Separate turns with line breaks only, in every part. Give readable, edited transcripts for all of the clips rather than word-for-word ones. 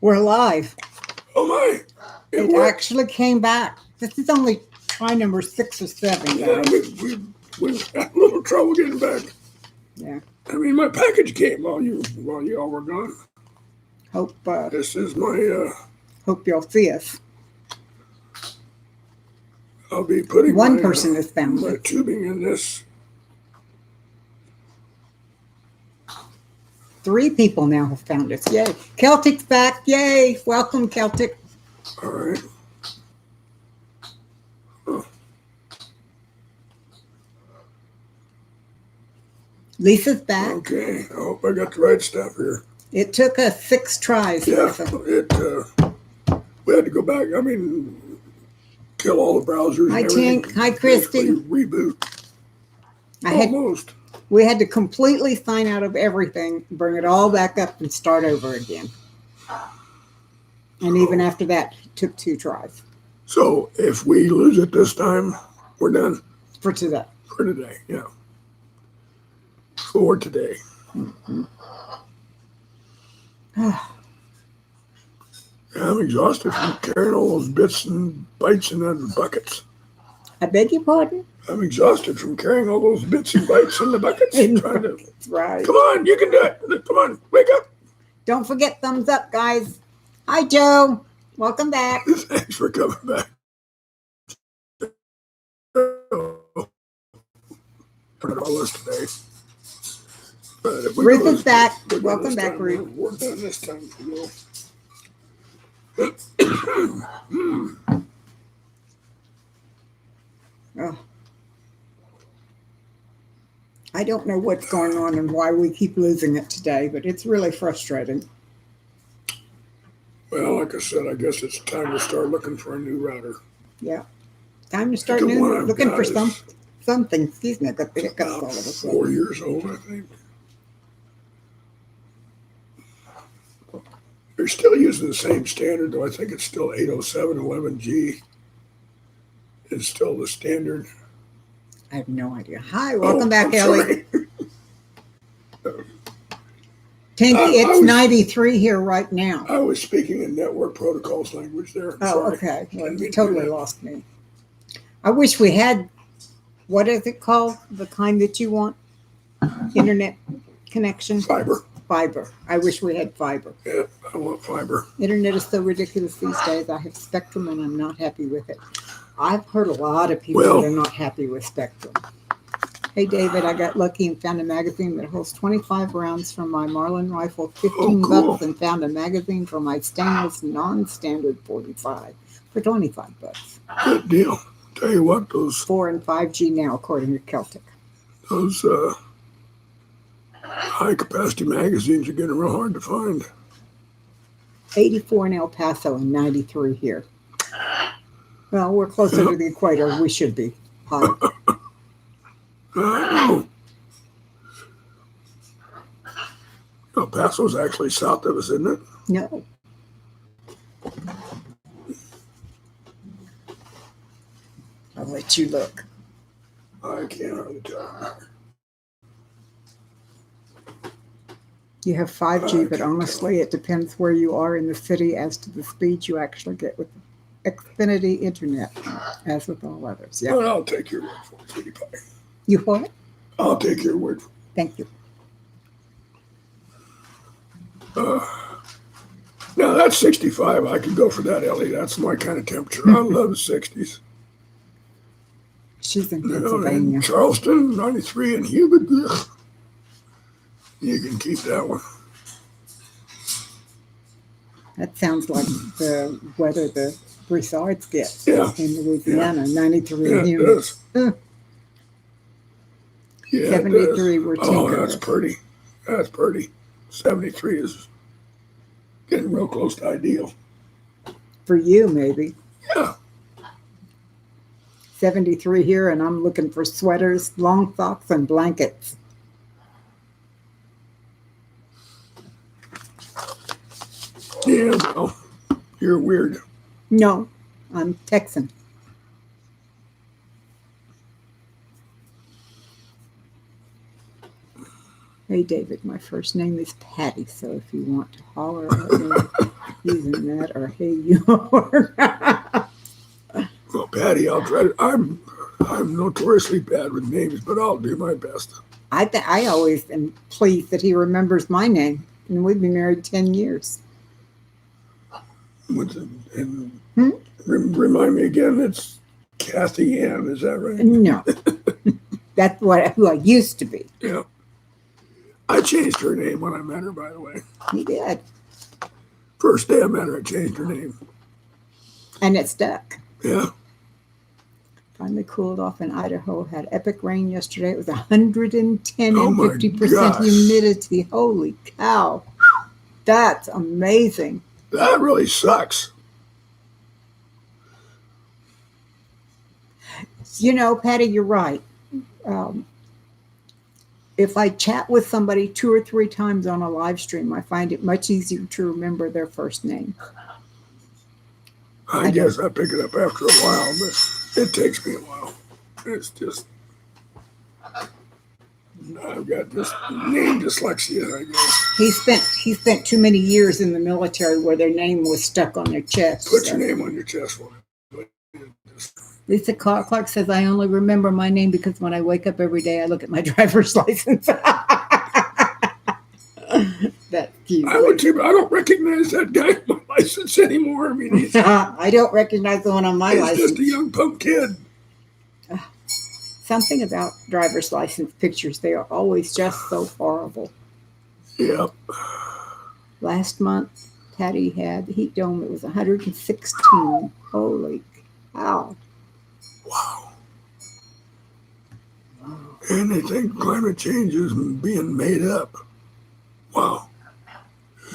We're live.
Oh my!
It
worked.
actually came back. This is only try number 6 or 7,
Yeah,
guys.
we had a little trouble getting back.
Yeah.
I mean, my package came while y'all were gone.
Hope
This is my.
hope you'll see us.
I'll be putting
One person has found
my
it.
tubing in this.
3 people now have found us. Yay! Celtic's back. Yay! Welcome, Celtic.
All right.
Lisa's back.
Okay. I hope I got the right stuff here.
It took us 6 tries.
Yeah.
Lisa.
We had to go back. I mean, kill all the browsers.
Hi,
and everything.
Tink. Hi, Christy.
Reboot. Almost.
We had to completely sign out of everything, bring it all back up, and start over again. And even after that, it took 2 tries.
So if we lose it this time, we're done.
For today.
For today, yeah. For today.
Mm-hmm.
I'm exhausted from carrying all those bits and bytes in the buckets.
I beg your pardon?
I'm exhausted from carrying all those bits and bytes in the buckets.
That's right.
Come on, you can do it. Come on, wake up.
Don't forget thumbs up, guys. Hi, Joe. Welcome back.
Thanks for coming back. Put all this today.
Ruth is back. Welcome back, Ruth.
We're done this time.
Oh. I don't know what's going on and why we keep losing it today, but it's really frustrating.
Well, like I said, I guess it's time to start looking for a new router.
Yeah. Time to start looking for something. Excuse me, I got the hiccups all of a sudden.
4 years old, I think. They're still using the same standard, though. I think it's still 807.11g. It's still the standard.
I have no idea. Hi, welcome back, Ellie. Tinky, it's 93 here right now.
I was speaking in network protocols language there.
Okay. Well, you totally lost me. I wish we had, what is it called? The kind that you want? Internet connection?
Fiber.
I wish we had fiber.
Yeah, I want fiber.
Internet is so ridiculous these days. I have Spectrum and I'm not happy with it. I've heard a lot of people that are not happy with Spectrum. Hey, David, I got lucky and found a magazine that holds 25 rounds from my Marlin rifle, 15 bucks, and found a magazine for my stainless non-standard 45 for 25 bucks.
Good deal. Tell you what, those
4 and 5G now, according to Celtic.
Those high-capacity magazines are getting real hard to find.
84 in El Paso and 93 here. Well, we're closer to the equator. We should be hot.
El Paso's actually south of us, isn't it?
No. I'll let you look.
I can't hardly tell.
You have 5G, but honestly, it depends where you are in the city as to the speed you actually get with Xfinity Internet, as with all others. Yeah.
Well, I'll take your word for it, sweetie pie.
You what?
I'll take your word for it.
Thank you.
Now, that's 65. I could go for that, Ellie. That's my kind of temperature. I love the 60s.
She's in Pennsylvania.
In Charleston, 93, and humid. Ugh. You can keep that one.
That sounds like the weather the Broussards get in Louisiana. 93 and humid.
It does. Yeah,
73 were tinker.
Oh, that's pretty. That's pretty. 73 is getting real close to ideal.
For you, maybe.
Yeah.
73 here, and I'm looking for sweaters, long socks, and blankets.
Yeah, well, you're weird.
No, I'm Texan. Hey, David, my first name is Patty, so if you want to holler at me using that, or hey, you are.
Well, Patty, I'll try to. I'm notoriously bad with names, but I'll do my best.
I always am pleased that he remembers my name, and we've been married 10 years.
And
Hmm?
remind me again, it's Kathy Ann, is that right?
No, that's who I used to be.
Yeah. I changed her name when I met her, by the way.
He did,
First day I met her, I changed her name.
and it stuck.
Yeah.
Finally cooled off in Idaho. Had epic rain yesterday. It was 110
Oh
and
my
50%
gosh.
humidity. Holy cow. That's amazing.
That really sucks.
You know, Patty, you're right. If I chat with somebody 2 or 3 times on a live stream, I find it much easier to remember their first name.
I guess I pick it up after a while, but it takes me a while. It's just, I've got this name dyslexia, I guess.
He spent too many years in the military where their name was stuck on their chest.
Put your name on your chest for me.
Lisa Clark says, I only remember my name because when I wake up every day, I look at my driver's license. That's cute.
I would too, but I don't recognize that guy on my license anymore. I mean, he's
I don't recognize the one on my license.
just a young punk kid.
Something about driver's license pictures, they are always just so horrible.
Yep.
Last month, Patty had the heat dome. It was 116. Holy cow.
Wow. And they think climate change is being made up. Wow.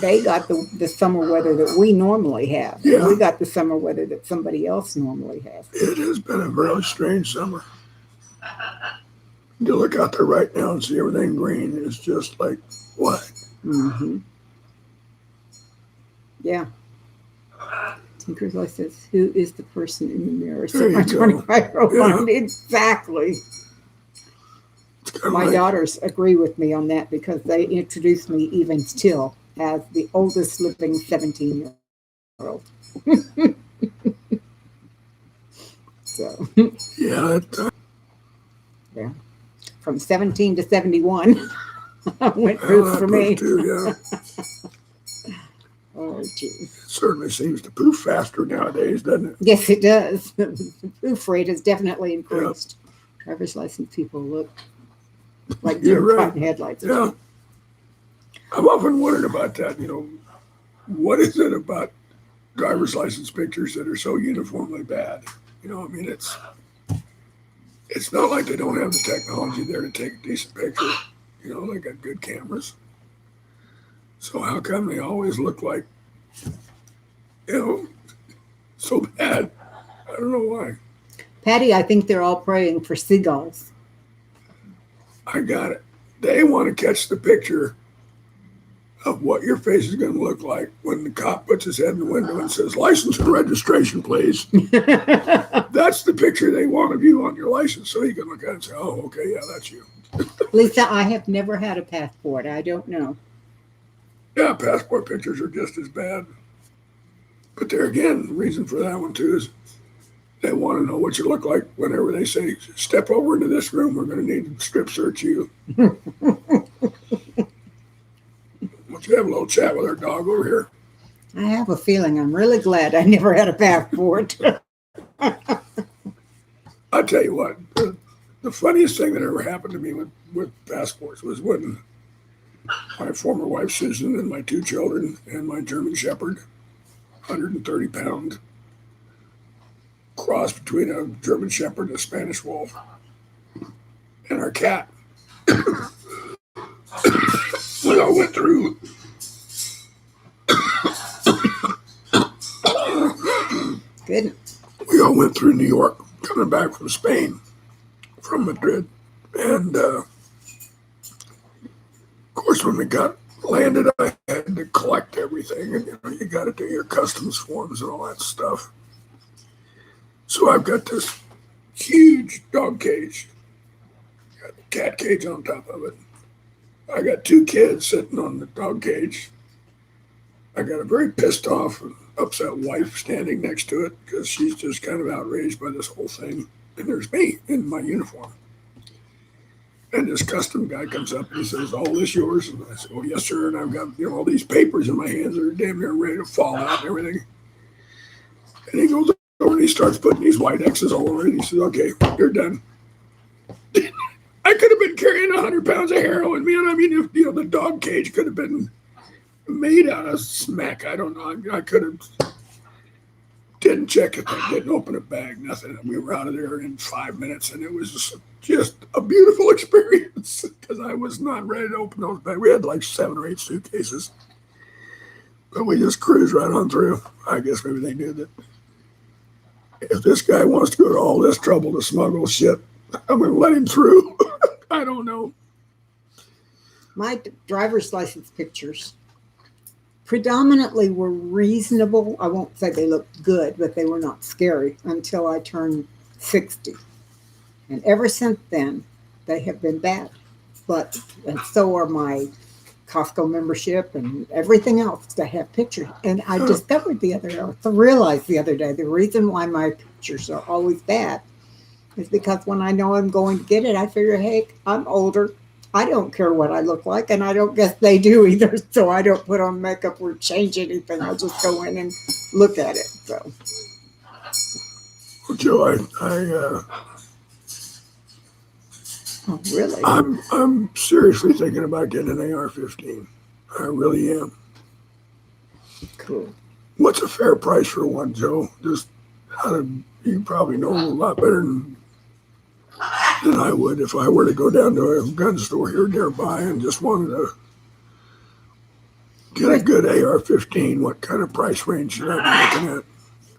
They got the summer weather that we normally have.
Yeah.
We got the summer weather that somebody else normally has.
It has been a very strange summer. You look out there right now and see everything green. It's just like, what?
Mm-hmm. Yeah. Tinker's says, who is the person in the mirror? So
There
my
you go.
25-year-old exactly. My daughters agree with me on that because they introduced me even still as the oldest living 17-year-old. So,
Yeah.
yeah. From 17 to 71 went through for me.
Too, yeah.
Oh, gee.
It certainly seems to poof faster nowadays, doesn't it?
Yes, it does. The poof rate has definitely increased. Yep. Driver's license people look like deer caught in headlights.
Yeah. I've often wondered about that. You know, what is it about driver's license pictures that are so uniformly bad? You know, I mean, it's not like they don't have the technology there to take a decent picture. You know, they got good cameras. So how come they always look like, you know, so bad? I don't know why.
Patty, I think they're all praying for seagulls.
I got it. They want to catch the picture of what your face is going to look like when the cop puts his head in the window and says, license and registration, please. That's the picture they want of you on your license. So you can look at it and say, oh, okay, yeah, that's you.
Lisa, I have never had a passport. I don't know.
Yeah, passport pictures are just as bad. But there again, the reason for that one too is they want to know what you look like whenever they say, step over into this room, we're going to need to strip search you. Why don't you have a little chat with our dog over here?
I have a feeling I'm really glad I never had a passport.
I'll tell you what, the funniest thing that ever happened to me with passports was when my former wife, Susan, and my 2 children and my German Shepherd, 130-pound cross between a German Shepherd and a Spanish Wolf, and our cat. We all went through.
Good.
We all went through New York, coming back from Spain, from Madrid, and of course, when we got landed, I had to collect everything, and you got to do your customs forms and all that stuff. So I've got this huge dog cage, got a cat cage on top of it, I got two kids sitting on the dog cage. I got a very pissed off and upset wife standing next to it because she's just kind of outraged by this whole thing. And there's me in my uniform. And this custom guy comes up and he says, "All this yours?" And I said, "Oh, yes, sir." And I've got all these papers in my hands that are damn near ready to fall out and everything. And he goes over and he starts putting these white X's all over it. He says, "Okay, you're done." I could have been carrying 100 pounds of heroin, man. I mean, if the dog cage could have been made out of smack. I don't know. I could have didn't check it. I didn't open a bag, nothing. We were out of there in 5 minutes, and it was just a beautiful experience because I was not ready to open those bags. We had like 7 or 8 suitcases, but we just cruised right on through. I guess maybe they knew that if this guy wants to go to all this trouble to smuggle shit, I'm going to let him through. I don't know.
My driver's license pictures predominantly were reasonable. I won't say they looked good, but they were not scary until I turned 60. And ever since then, they have been bad. But and so are my Costco membership and everything else that have pictures. And I discovered realized the other day, the reason why my pictures are always bad is because when I know I'm going to get it, I figure, hey, I'm older. I don't care what I look like, and I don't guess they do either. So I don't put on makeup or change anything. I just go in and look at it. So,
Well, Joe,
oh, really?
I'm seriously thinking about getting an AR-15. I really am.
Cool.
What's a fair price for one, Joe? Just you probably know a lot better than I would if I were to go down to a gun store here nearby and just wanted to get a good AR-15. What kind of price range should I be looking at?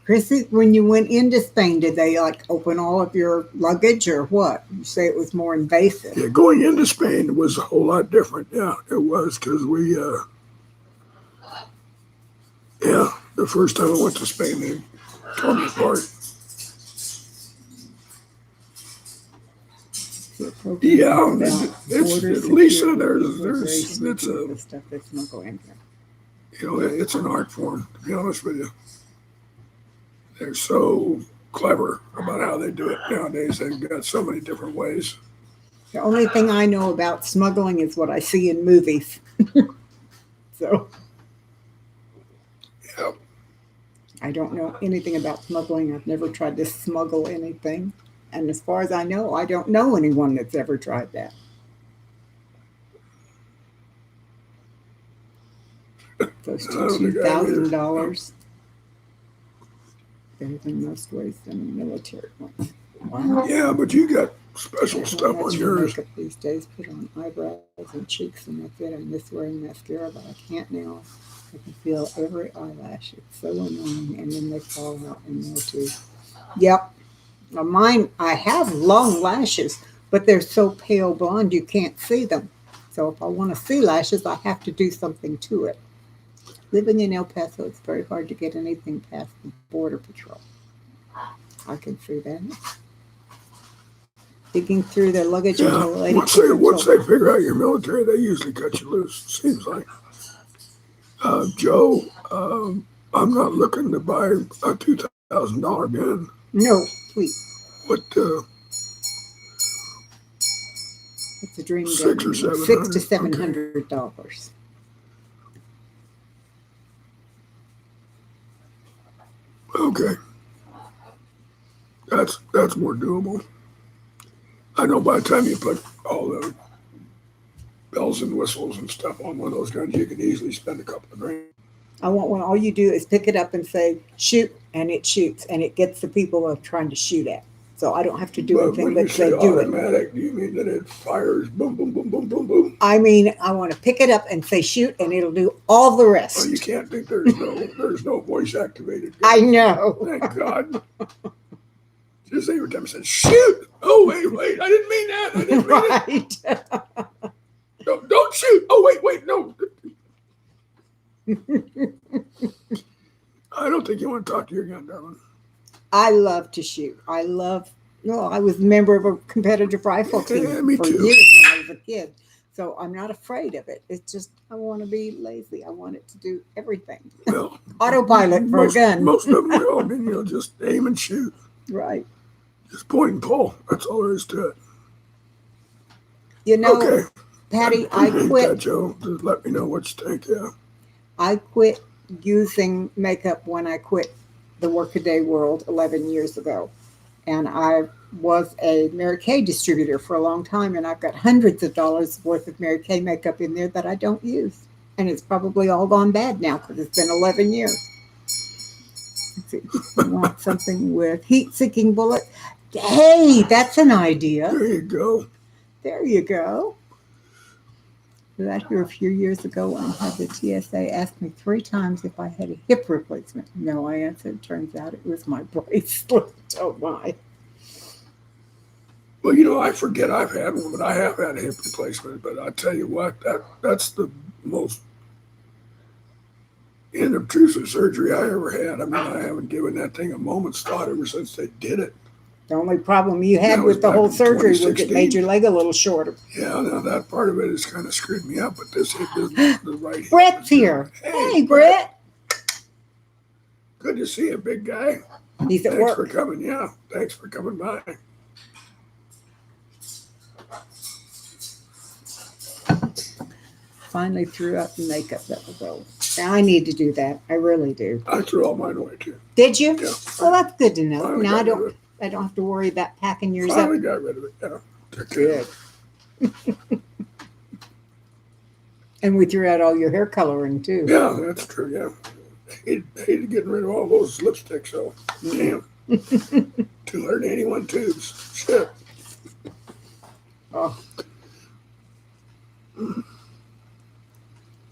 Chrissy, when you went into Spain, did they open all of your luggage or what? You say it was more invasive.
Yeah, going into Spain was a whole lot different. Yeah, it was because the first time I went to Spain, they tore me apart. Yeah, it's Lisa. It's
the stuff that's not going there.
It's an art form. To be honest with you, they're so clever about how they do it nowadays. They've got so many different ways.
The only thing I know about smuggling is what I see in movies. So,
yeah,
I don't know anything about smuggling. I've never tried to smuggle anything. And as far as I know, I don't know anyone that's ever tried that. Close to $2,000. Better than most ways than military ones. Wow.
Yeah, but you got special stuff on yours.
Makeup these days, put on eyebrows and cheeks, and that's it. I miss wearing mascara, but I can't now. I can feel every eyelash. It's so annoying, and then they fall out and more too. Yep. Now mine, I have long lashes, but they're so pale blonde you can't see them. So if I want to see lashes, I have to do something to it. Living in El Paso, it's very hard to get anything past the Border Patrol. I can see that. Digging through their luggage until the lady.
Once they figure out you're military, they usually cut you loose. Seems like. Joe, I'm not looking to buy a $2,000 gun.
No, please.
What?
It's a dream gun.
$600 or $700.
$600 to $700.
Okay. That's more doable. I know by the time you put all the bells and whistles and stuff on one of those guns, you can easily spend a couple of grand.
I want one. All you do is pick it up and say, shoot, and it shoots, and it gets the people I'm trying to shoot at. So I don't have to do anything but say do it.
Automatic, do you mean that it fires boom, boom, boom, boom, boom, boom?
I mean, I want to pick it up and say shoot, and it'll do all the rest.
Well, you can't think there's no voice activated.
I know.
Thank God. Just every time I said shoot. Oh wait, I didn't mean that. I didn't mean it. Don't shoot. Oh wait, no. I don't think you want to talk to your gun, darling.
I love to shoot. I was a member of a competitive rifle team
me
for
too.
years when I was a kid. So I'm not afraid of it. It's just I want to be lazy. I want it to do everything.
Well,
Autopilot for a gun.
Most of them will. I mean, just aim and shoot.
Right.
Just point and pull. That's all there is to it.
You know,
Okay.
Patty, I
appreciate
quit.
that, Joe. Just let me know what you think. Yeah.
I quit using makeup when I quit the Workaday World 11 years ago. And I was a Mary Kay distributor for a long time, and I've got hundreds of dollars worth of Mary Kay makeup in there that I don't use. And it's probably all gone bad now because it's been 11 years. Let's see. You want something with heat-seeking bullets? Hey, that's an idea.
There you go.
There you go. I was out here a few years ago when I had the TSA ask me 3 times if I had a hip replacement. No, I answered. Turns out it was my bracelet. Oh, my.
Well, I forget I've had one, but I have had a hip replacement. But I tell you what, that's the most inobtrusive surgery I ever had. I mean, I haven't given that thing a moment's thought ever since they did it.
The only problem you had
That was
with the
back
whole
in
surgery was it
2016.
made your leg a little shorter.
Yeah, now that part of it has kind of screwed me up, but this hip is the right hip.
Brett's here. Hey, Brett.
Good to see you, big guy.
He's at
Thanks for
work.
coming. Yeah, thanks for coming by.
Finally threw out the makeup that was old. Now I need to do that. I really do.
I threw all mine away too.
Did you?
Yeah.
Well, that's good to know.
Finally
Now I
got rid of
don't have to worry about packing yours
Finally
up.
got rid of it. Yeah. Took care of
Good. And we threw out all your hair coloring too.
it. Yeah, that's true. Yeah. Hated getting rid of all those lipsticks. So, damn. 281 tubes. Shit.
Oh.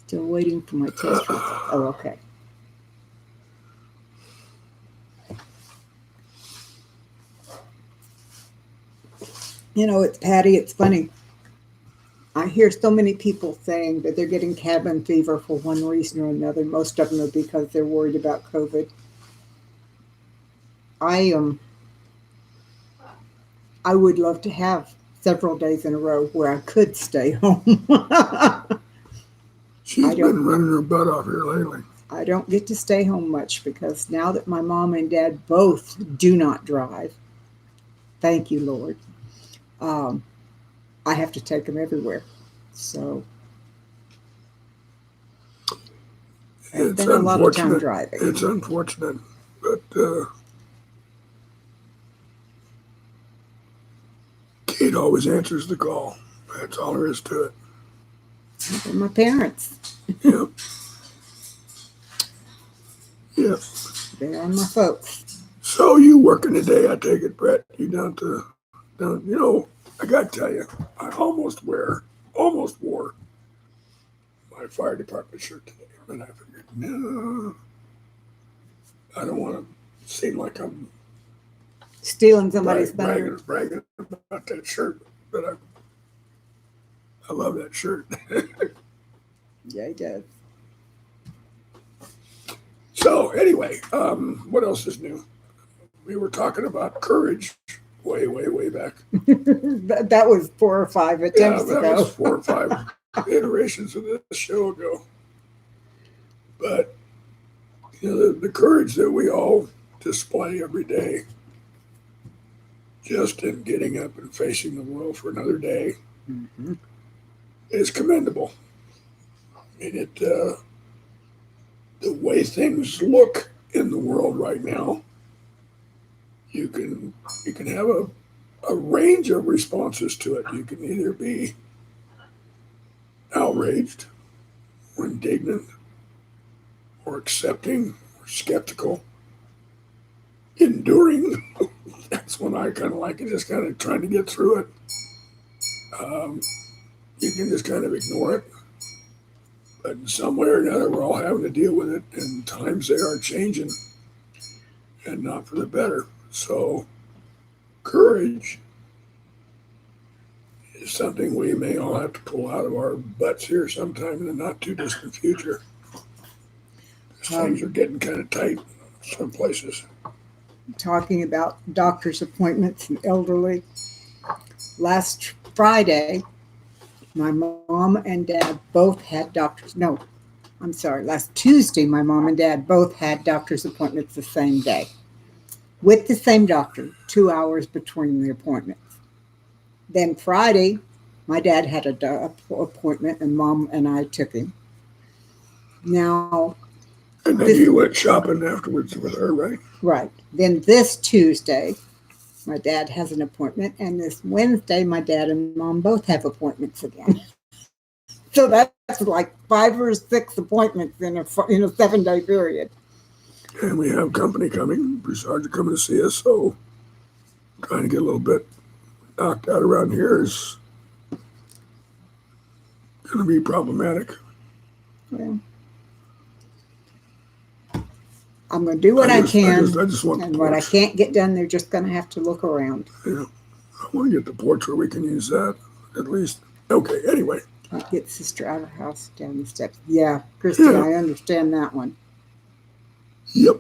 Still waiting for my test results. Oh, okay. It's Patty, it's funny. I hear so many people saying that they're getting cabin fever for one reason or another. Most of them are because they're worried about COVID. I would love to have several days in a row where I could stay home.
She's
I don't-
been running her butt off here lately.
I don't get to stay home much because now that my mom and dad both do not drive, thank you, Lord, I have to take them everywhere. So it's been a lot of time driving.
It's unfortunate, but Kate always answers the call. That's all there is to it.
They're my parents.
Yeah. Yeah.
They are my folks.
So you working today, I take it, Brett. You down, I got to tell you, I almost wore my fire department shirt today. And I figured, no, I don't want to seem like I'm
Stealing somebody's thunder.
bragging about that shirt, but I love that shirt.
Yeah, he does.
So anyway, what else is new? We were talking about courage way back.
That was 4 or 5 attempts
that
ago.
was 4 or 5 iterations of this show ago. But the courage that we all display every day, just in getting up and facing the world for another day, is commendable. I mean, the way things look in the world right now, you can have a range of responses to it. You can either be outraged or indignant or accepting or skeptical, enduring. That's when I kind of like it, just kind of trying to get through it. You can just kind of ignore it. But in some way or another, we're all having to deal with it, and times they are changing, and not for the better. So, courage is something we may all have to pull out of our butts here sometime in the not too distant future. Things are getting kind of tight in some places.
Talking about doctor's appointments and elderly. Last Friday, My mom and dad both had doctors. No, I'm sorry. Last Tuesday, my mom and dad both had doctor's appointments the same day with the same doctor, 2 hours between the appointments. Then Friday, my dad had a appointment, and mom and I took him. Now,
And then
this,
you went shopping afterwards with her, right?
right. Then this Tuesday, my dad has an appointment, and this Wednesday, my dad and mom both have appointments again. So that's like 5 or 6 appointments in a 7 day period.
And we have company coming. Broussards are coming to see us, so trying to get a little bit knocked out around here is going to be problematic.
Well, I'm going to do what I can,
I just want
and
the
what I
porch.
can't get done, they're just going to have to look around.
Yeah, I want to get the porch where we can use that at least. Okay, anyway.
Can't get sister out of the house down the steps. Yeah, Christy,
Yeah.
I understand that one.
Yep.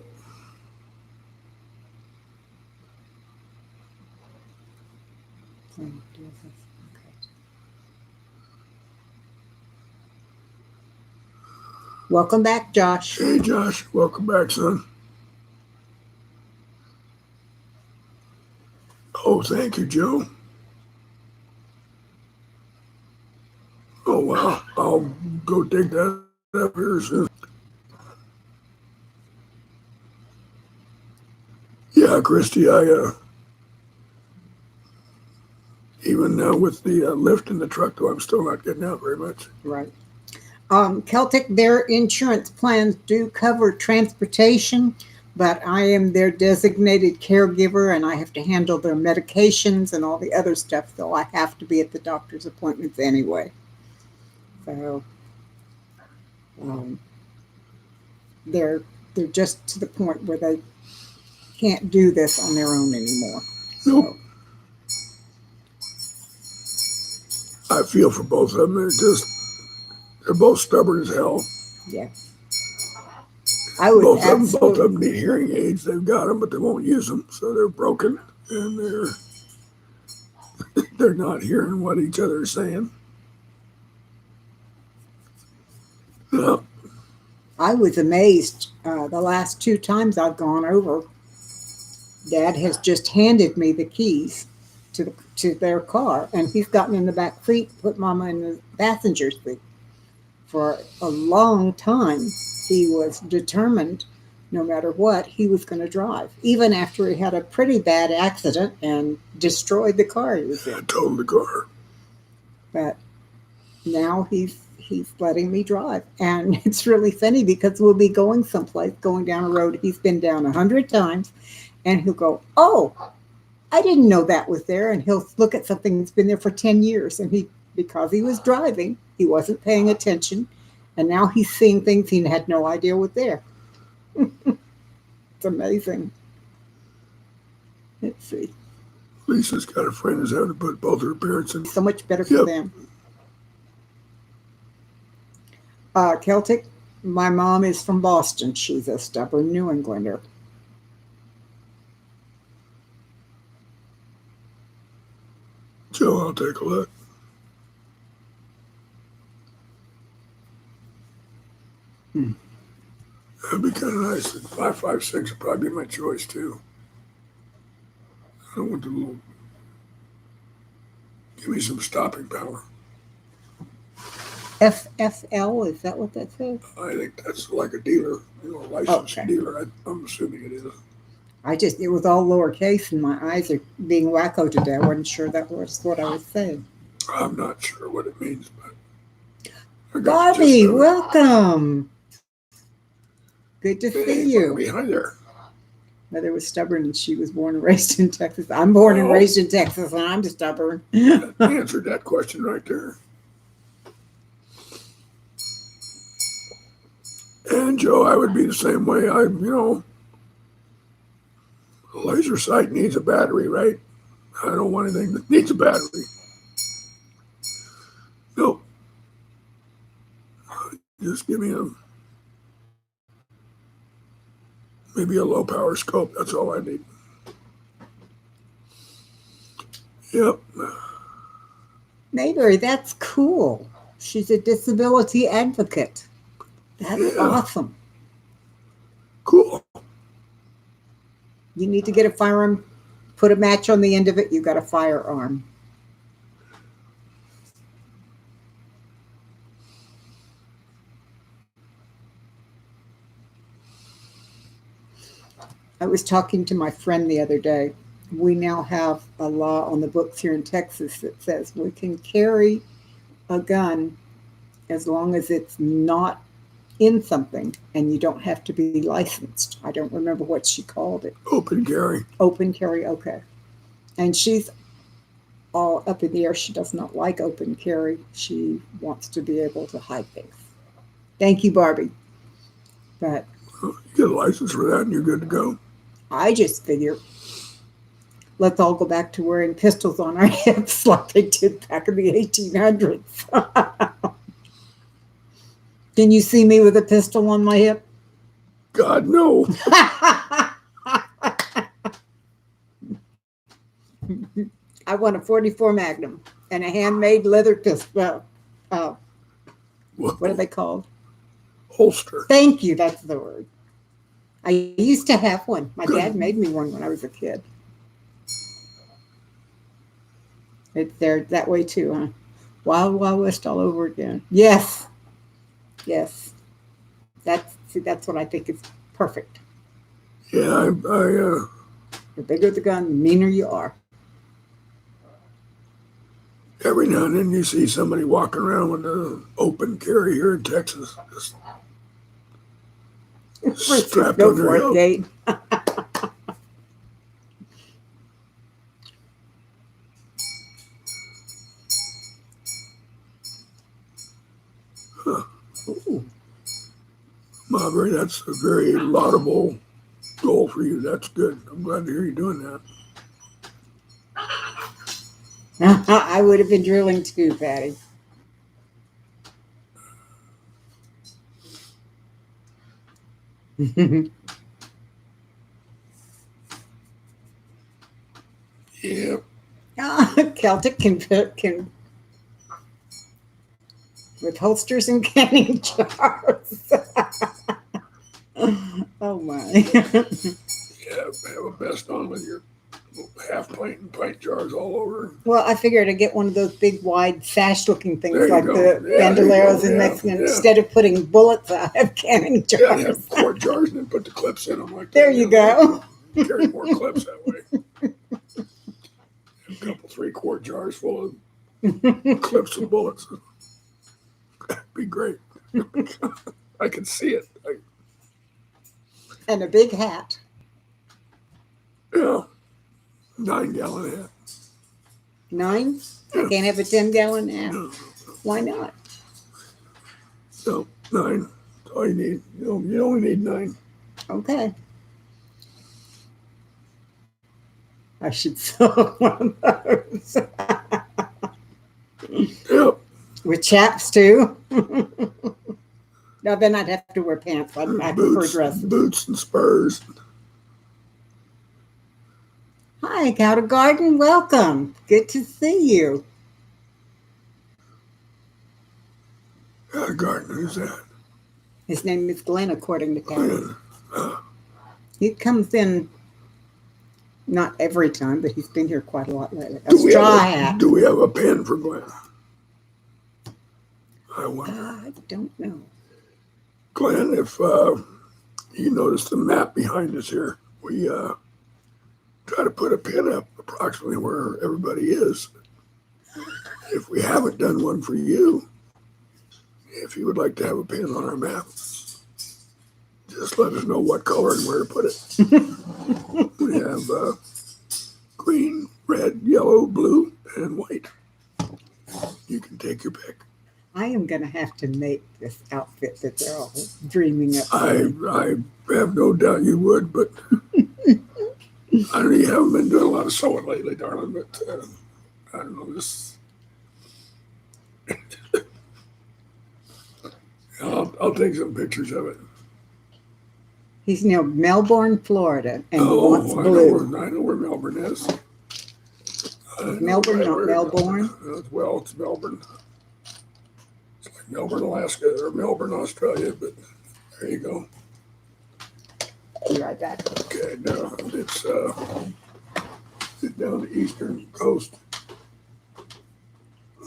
Okay. Welcome back, Josh.
Hey, Josh. Welcome back, son. Oh, thank you, Joe. Oh, wow. I'll go dig that up here soon. Yeah, Christy, even now with the lift in the truck, though, I'm still not getting out very much.
Right. Celtic, their insurance plans do cover transportation, but I am their designated caregiver and I have to handle their medications and all the other stuff, so I have to be at the doctor's appointments anyway. So they're just to the point where they can't do this on their own anymore.
Nope. I feel for both of them. They're both stubborn as hell.
Yeah. I would
both of them need hearing aids. They've got them, but they won't use them, so they're broken and they're not hearing what each other is saying. Yeah.
I was amazed the last 2 times I've gone over. Dad has just handed me the keys to their car, and he's gotten in the back seat, put Mama in the passenger seat. For a long time, he was determined, no matter what, he was going to drive, even after he had a pretty bad accident and destroyed the car he was in.
Totaled the car.
But now he's letting me drive, and it's really funny because we'll be going someplace, going down a road he's been down 100 times, and he'll go, "Oh, I didn't know that was there," and he'll look at something that's been there for 10 years, and because he was driving, he wasn't paying attention, and now he's seeing things he had no idea were there. It's amazing. Let's see.
Lisa's got a friend who's having to put both her parents in.
So much better for them. Celtic, my mom is from Boston. She's a stubborn New Englander.
Joe, I'll take a look. That'd be kind of nice. 5.56 would probably be my choice too. I don't want the little. Give me some stopping power.
FFL, is that what that says?
I think that's like a dealer, a licensed dealer. I'm assuming it is.
It was all lowercase and my eyes are being wacko today. I wasn't sure that was what I was saying.
I'm not sure what it means, but.
Bobby, welcome. Good to see you.
Bobby, hi there.
Mother was stubborn and she was born and raised in Texas. I'm born and raised in Texas and I'm stubborn.
I answered that question right there. And Joe, I would be the same way. Laser sight needs a battery, right? I don't want anything that needs a battery. No. Just give me maybe a low power scope. That's all I need. Yep.
Mayberry, that's cool. She's a disability advocate. That's
Yeah.
awesome.
Cool.
You need to get a firearm, put a match on the end of it, you got a firearm. I was talking to my friend the other day. We now have a law on the books here in Texas that says we can carry a gun as long as it's not in something and you don't have to be licensed. I don't remember what she called it.
Open carry.
Open carry, okay. And she's all up in the air. She does not like open carry. She wants to be able to hide things. Thank you, Barbie. But
You get a license for that and you're good to go.
I just figure let's all go back to wearing pistols on our hips like they did back in the 1800s. Can you see me with a pistol on my hip?
God, no.
I want a 44 Magnum and a handmade leather pistol. What are they called?
Holster.
Thank you. That's the word. I used to have one. My dad made me one when I was a kid. They're that way too, huh? Wild Wild West all over again. Yes. Yes. That's what I think is perfect.
Yeah,
The bigger the gun, the meaner you are.
every now and then you see somebody walking around with an open carry here in Texas. Just strapped
Go
on their
for it,
hip.
Dave. Ooh.
Marbury, that's a very laudable goal for you. That's good. I'm glad to hear you doing that.
I would have been drilling too, Patty.
Yeah.
Celtic can with holsters and canning jars. Oh my.
Yeah, have a vest on with your half pint and pint jars all over.
Well, I figured I'd get one of those big, wide, sash-looking things
There you
like
go.
the
Yeah, there you
bandoleros
go.
in
Yeah,
Mexican.
yeah.
Instead of putting bullets, I have canning
Yeah,
jars.
have quart jars and then put the clips in them like that.
There you go.
Carry more clips that way. A couple 3-quart jars full of clips and bullets. That'd be great. I can see it.
And a big hat.
Yeah. 9-gallon hat.
9? I can't have a 10-gallon hat.
No,
Why not?
no, 9. That's all you need. You only need 9.
Okay. I should sew one of those.
Yep.
With chaps too. No, then I'd have to wear pants. I prefer dresses.
Boots and spurs.
Hi, Cowder Garden. Welcome. Good to see you.
Got a garden. Who's that?
His name is Glenn, according to Cowder.
Glenn.
He comes in not every time, but he's been here quite a lot lately. A
Do we
straw
have
hat.
Do we have a pen for Glenn? I wonder.
I don't know.
Glenn, if you notice the map behind us here, we try to put a pin up approximately where everybody is. If we haven't done one for you, if you would like to have a pin on our map, just let us know what color and where to put it. We have green, red, yellow, blue, and white. You can take your pick.
I am going to have to make this outfit that they're all dreaming up.
I have no doubt you would, but I know you haven't been doing a lot of sewing lately, darling, but I don't know, this. I'll take some pictures of it.
He's near Melbourne, Florida, and
Oh,
wants
I
blue.
know where Melbourne is.
Melbourne, not Melbourne.
Well, it's Melbourne. It's like Melbourne, Alaska, or Melbourne, Australia, but there you go.
Be right back.
Okay, now it's down the eastern coast,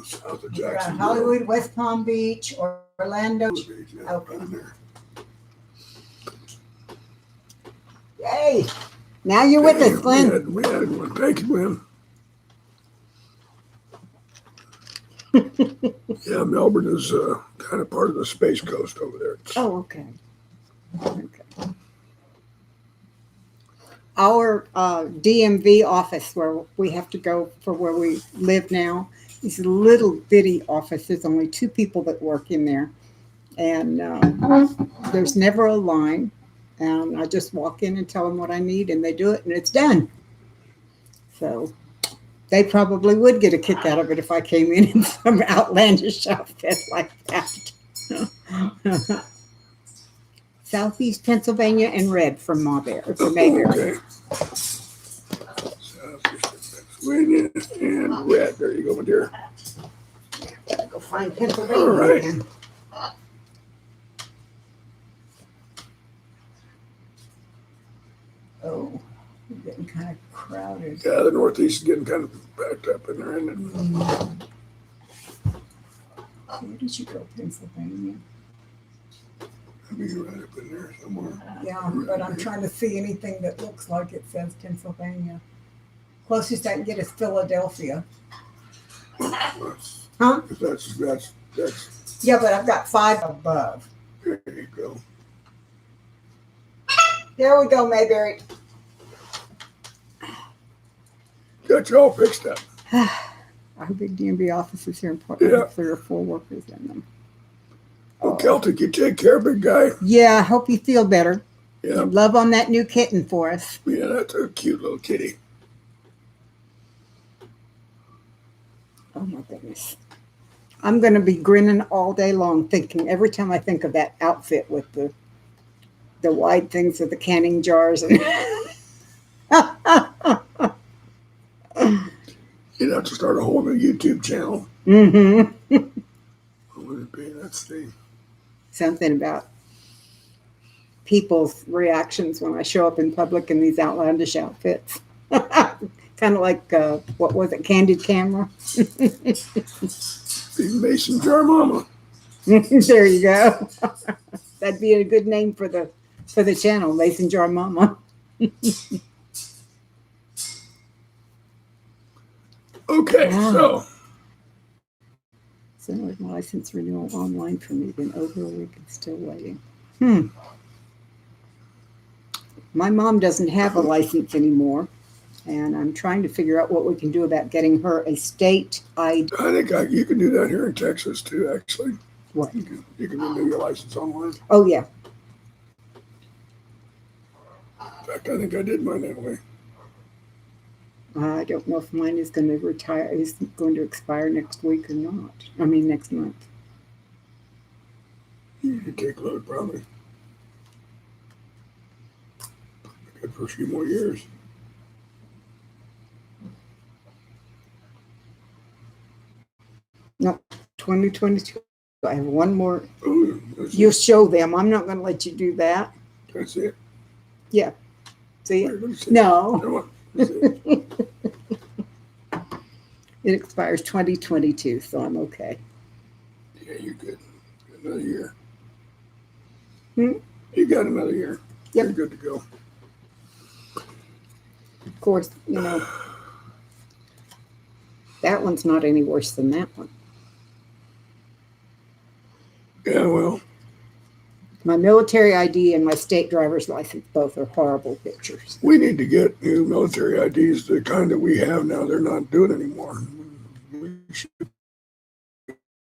south of Jacksonville.
Hollywood, West Palm Beach, or Orlando.
Yeah,
Okay.
down there.
Yay! Now you're with us, Glenn.
We had one. Thank you, Glenn. Yeah, Melbourne is kind of part of the Space Coast over there.
Oh, okay. Our DMV office, where we have to go for where we live now, is a little bitty office. There's only 2 people that work in there, and there's never a line. And I just walk in and tell them what I need, and they do it, and it's done. So they probably would get a kick out of it if I came in some outlandish outfit like that. Southeast Pennsylvania and red from Mayberry.
Okay. Southeast Pennsylvania and red. There you go, my dear.
Gotta go find Pennsylvania.
All right.
Again. Oh, we're getting kind of crowded.
Yeah, the Northeast is getting kind of backed up in there, isn't it?
Where did you go, Pennsylvania?
Maybe right up in there somewhere.
Yeah, but I'm trying to see anything that looks like it says Pennsylvania. Closest I can get is Philadelphia.
That's,
Huh?
that's
Yeah, but I've got 5 above.
there you go.
There we go, Mayberry.
Got you all fixed up.
Our big DMV offices here in Portland have 3 or 4 workers in them.
Well, Celtic, you take care, big guy.
Yeah, I hope you feel better.
Yeah,
Love on that new kitten for us.
yeah, that's a cute little kitty.
Oh my goodness. I'm going to be grinning all day long thinking, every time I think of that outfit with the wide things with the canning jars. And
You'd have to start a whole new YouTube channel.
Mm-hmm.
What would it be? That's the
Something about people's reactions when I show up in public in these outlandish outfits. Kind of like, what was it, Candid Camera?
Mason Jar Mama.
There you go. That'd be a good name for the channel, Mason Jar Mama.
Okay,
Wow.
so
So license renewal online for me, been over a week and still waiting. My mom doesn't have a license anymore, and I'm trying to figure out what we can do about getting her a state ID.
I think you can do that here in Texas too, actually.
What?
You can renew your license online.
Oh, yeah.
In fact, I think I did mine that way.
I don't know if mine is going to is going to expire next week or not. I mean, next month.
You can take a load probably. Good for a few more years.
No, 2022. I have one more.
Oh, that's
You
it.
show them. I'm not going to let you do that.
That's it.
Yeah. See?
Here, let me see.
No.
Come on. That's it.
It expires 2022, so I'm okay.
Yeah, you're good. Another year.
Hmm?
You got another year.
Yep.
You're good to go.
Of course, that one's not any worse than that one.
Yeah, well,
My military ID and my state driver's license both are horrible pictures.
we need to get new military IDs, the kind that we have now. They're not doing anymore. We should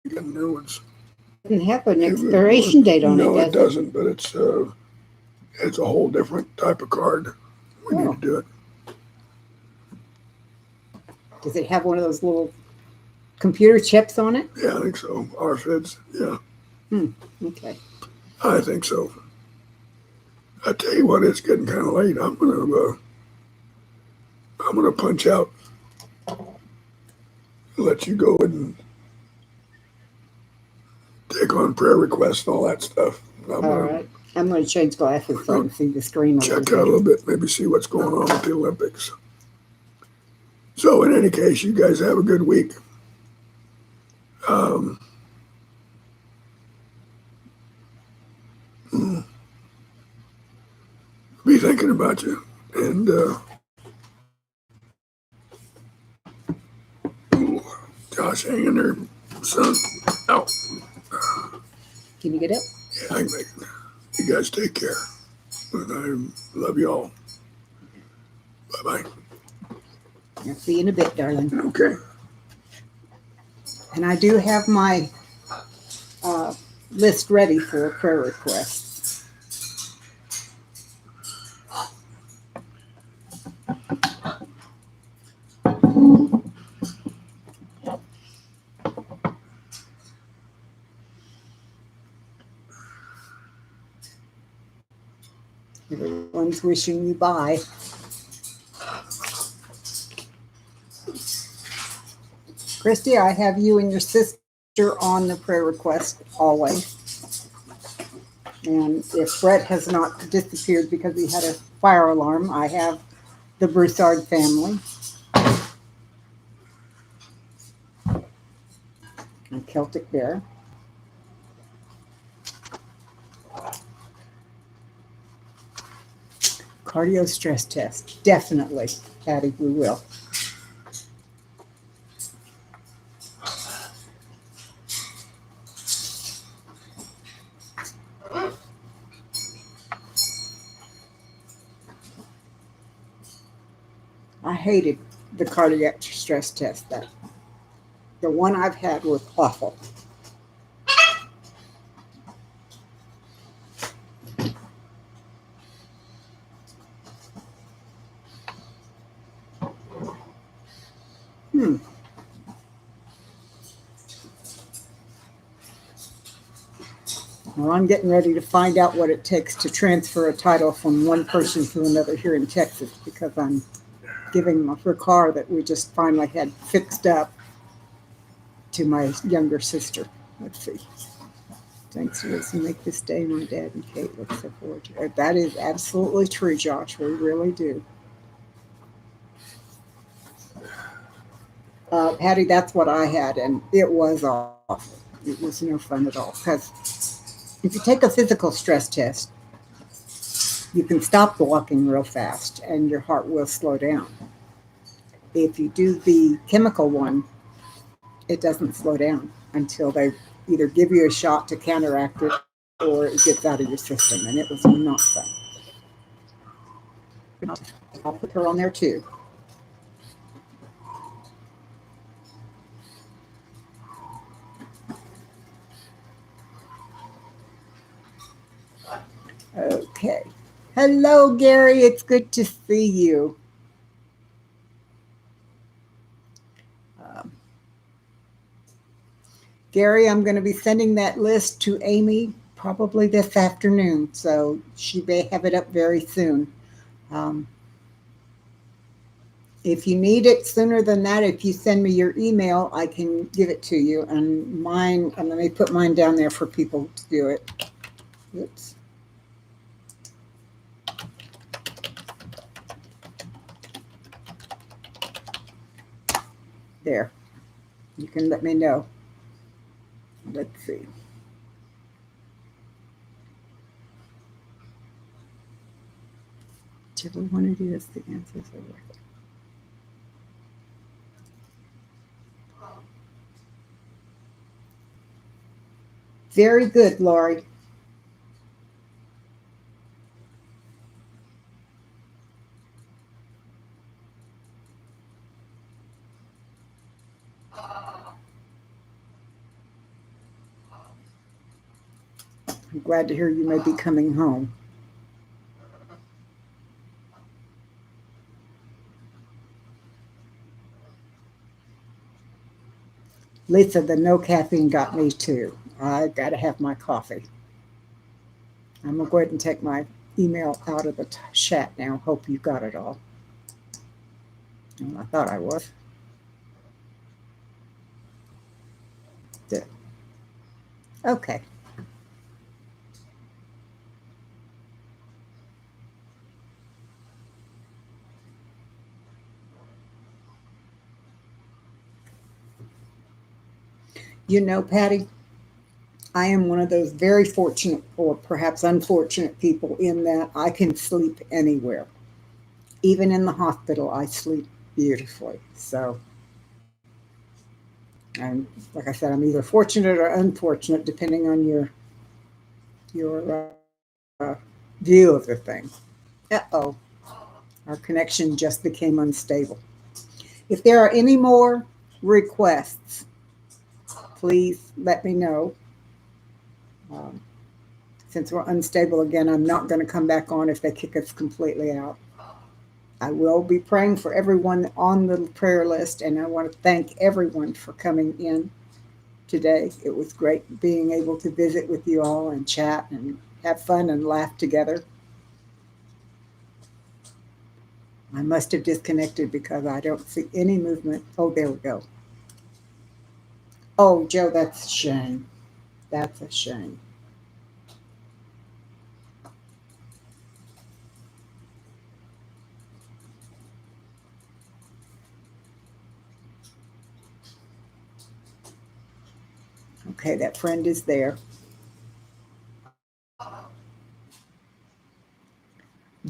get new ones.
Doesn't have an expiration date on
No,
it,
it
does it?
doesn't, but it's a whole different type of card. We
Oh.
need to do it.
Does it have one of those little computer chips on it?
Yeah, I think so. RFIDs, yeah,
Okay.
I think so. I tell you what, it's getting kind of late. I'm gonna punch out. let you go and take on prayer requests and all that stuff. I'm
All
gonna
right. I'm going to change glasses so I can see the screen a
check
little
out a
bit.
little bit, maybe see what's going on with the Olympics. So in any case, you guys have a good week. Be thinking about you. And Josh, hang in there, son. Oh,
Can you get up?
yeah, I can make it. You guys take care. And I love you all. Bye-bye.
I'll see you in a bit, darling.
Okay.
And I do have my list ready for prayer requests. Everyone's wishing you bye. Christy, I have you and your sister on the prayer request always. And if Brett has not disappeared because he had a fire alarm, I have the Broussard family. And Celtic Bear. Cardio stress test. Definitely, Patty, we will. I hated the cardiac stress test. That the one I've had was awful. Well, I'm getting ready to find out what it takes to transfer a title from one person to another here in Texas because I'm giving her car that we just finally had fixed up to my younger sister. Let's see. Thanks, Liz, and make this day my dad and Kate look so forward to it. That is absolutely true, Josh. We really do. Patty, that's what I had, and it was awful. It was no fun at all because if you take a physical stress test, you can stop the walking real fast and your heart will slow down. If you do the chemical one, it doesn't slow down until they either give you a shot to counteract it or it gets out of your system, and it was not fun. I'll put her on there too. Okay. Hello, Gary. It's good to see you. Gary, I'm going to be sending that list to Amy probably this afternoon, so she may have it up very soon. If you need it sooner than that, if you send me your email, I can give it to you. And mine, let me put mine down there for people to do it. Oops. There. You can let me know. Let's see. Whichever one it is, the answers are worth it. Very good, Lori. I'm glad to hear you may be coming home. Lisa, the no caffeine got me too. I got to have my coffee. I'm going to go ahead and take my email out of the chat now. Hope you got it all. Well, I thought I was. Good. Okay. You know, Patty, I am one of those very fortunate or perhaps unfortunate people in that I can sleep anywhere. Even in the hospital, I sleep beautifully. So, I'm like I said, I'm either fortunate or unfortunate depending on your view of the thing. Uh-oh, our connection just became unstable. If there are any more requests, please let me know. Um, since we're unstable again, I'm not going to come back on if they kick us completely out. I will be praying for everyone on the prayer list, and I want to thank everyone for coming in today. It was great being able to visit with you all and chat and have fun and laugh together. I must have disconnected because I don't see any movement. Oh, there we go. Oh, Joe, that's a shame. That's a shame. Okay, that friend is there.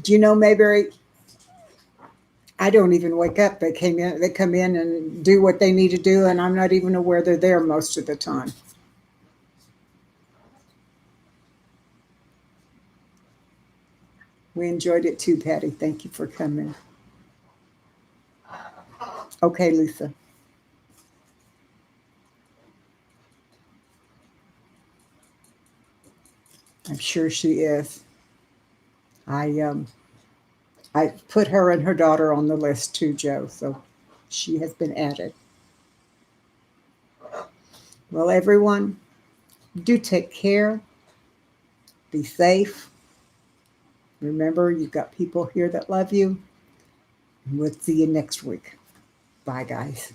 Do you know, Mayberry, I don't even wake up. They come in and do what they need to do, and I'm not even aware they're there most of the time. We enjoyed it too, Patty. Thank you for coming. Okay, Lisa. I'm sure she is. I um I put her and her daughter on the list too, Joe. So she has been added. Well, everyone, do take care. Be safe. Remember, you've got people here that love you. And we'll see you next week. Bye, guys.